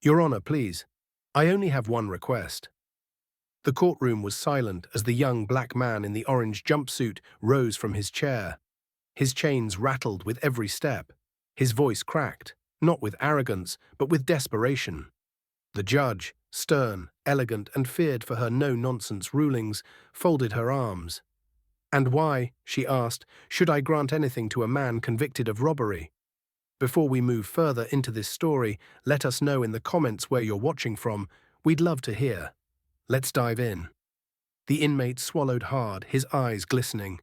Your Honor, please. I only have one request. The courtroom was silent as the young black man in the orange jumpsuit rose from his chair. His chains rattled with every step. His voice cracked, not with arrogance, but with desperation. The judge, stern, elegant, and feared for her no-nonsense rulings, folded her arms. "And why," she asked, "should I grant anything to a man convicted of robbery?" Before we move further into this story, let us know in the comments where you're watching from. We'd love to hear. Let's dive in. The inmate swallowed hard, his eyes glistening.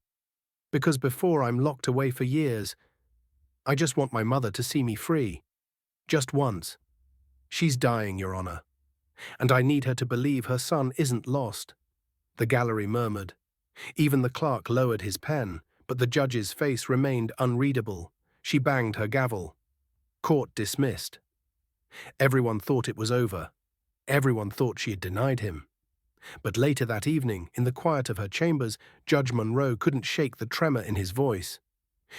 "Because before I'm locked away for years, I just want my mother to see me free. Just once. She's dying, Your Honor. And I need her to believe her son isn't lost." The gallery murmured. Even the clerk lowered his pen, but the judge's face remained unreadable. She banged her gavel. Court dismissed. Everyone thought it was over. Everyone thought she had denied him. But later that evening, in the quiet of her chambers, Judge Monroe couldn't shake the tremor in his voice.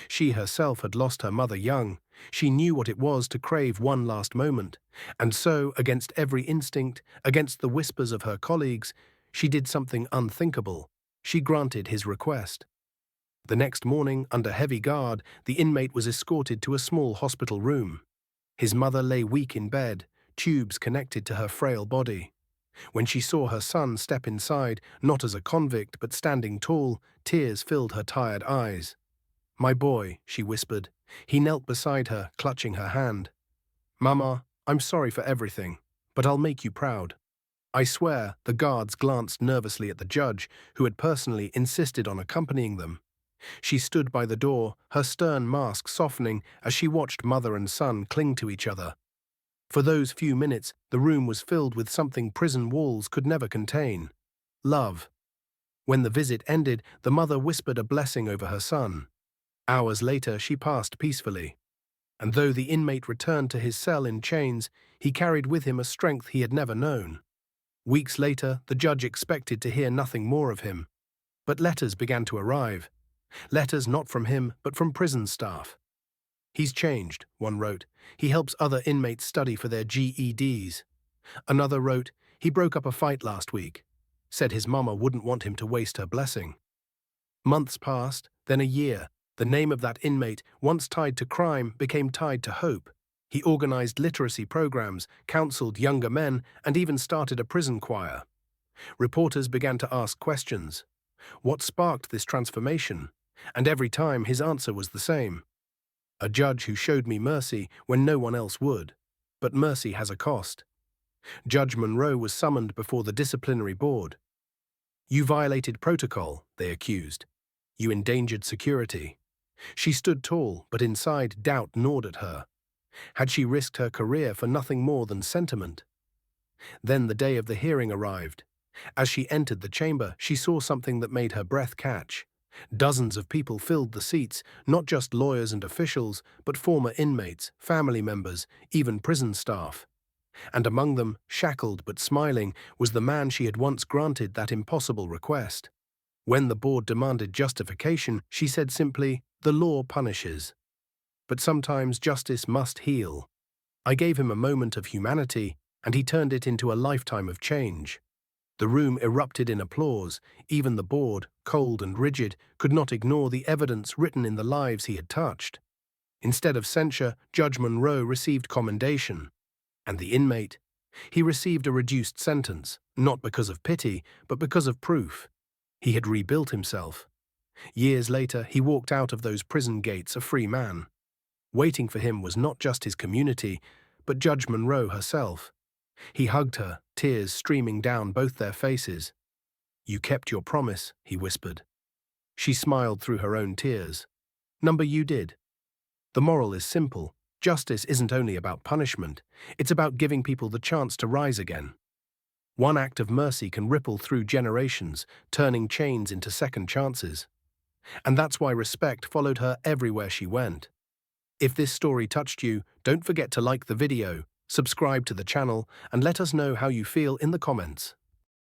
She herself had lost her mother young. She knew what it was to crave one last moment. And so, against every instinct, against the whispers of her colleagues, she did something unthinkable. She granted his request. The next morning, under heavy guard, the inmate was escorted to a small hospital room. His mother lay weak in bed, tubes connected to her frail body. When she saw her son step inside, not as a convict but standing tall, tears filled her tired eyes. "My boy," she whispered. He knelt beside her, clutching her hand. "Mama, I'm sorry for everything, but I'll make you proud." "I swear," the guards glanced nervously at the judge, who had personally insisted on accompanying them. She stood by the door, her stern mask softening as she watched mother and son cling to each other. For those few minutes, the room was filled with something prison walls could never contain: love. When the visit ended, the mother whispered a blessing over her son. Hours later, she passed peacefully. And though the inmate returned to his cell in chains, he carried with him a strength he had never known. Weeks later, the judge expected to hear nothing more of him. But letters began to arrive. Letters not from him, but from prison staff. "He's changed," one wrote. "He helps other inmates study for their GEDs. Another wrote, "He broke up a fight last week. Said his mama wouldn't want him to waste her blessing." Months passed, then a year. The name of that inmate, once tied to crime, became tied to hope. He organized literacy programs, counseled younger men, and even started a prison choir. Reporters began to ask questions. What sparked this transformation? And every time his answer was the same: "A judge who showed me mercy when no one else would. But mercy has a cost." Judge Monroe was summoned before the disciplinary board. "You violated protocol," they accused. "You endangered security." She stood tall, but inside doubt gnawed at her. Had she risked her career for nothing more than sentiment? Then the day of the hearing arrived. As she entered the chamber, she saw something that made her breath catch. Dozens of people filled the seats, not just lawyers and officials, but former inmates, family members, even prison staff. And among them, shackled but smiling, was the man she had once granted that impossible request. When the board demanded justification, she said simply, "The law punishes. But sometimes justice must heal." I gave him a moment of humanity, and he turned it into a lifetime of change. The room erupted in applause. Even the board, cold and rigid, could not ignore the evidence written in the lives he had touched. Instead of censure, Judge Monroe received commendation. And the inmate? He received a reduced sentence, not because of pity, but because of proof. He had rebuilt himself. Years later, he walked out of those prison gates a free man. Waiting for him was not just his community, but Judge Monroe herself. He hugged her, tears streaming down both their faces. "You kept your promise," he whispered. She smiled through her own tears. "Number you did." The moral is simple. Justice isn't only about punishment. It's about giving people the chance to rise again. One act of mercy can ripple through generations, turning chains into second chances. And that's why respect followed her everywhere she went. If this story touched you, don't forget to like the video, subscribe to the channel, and let us know how you feel in the comments.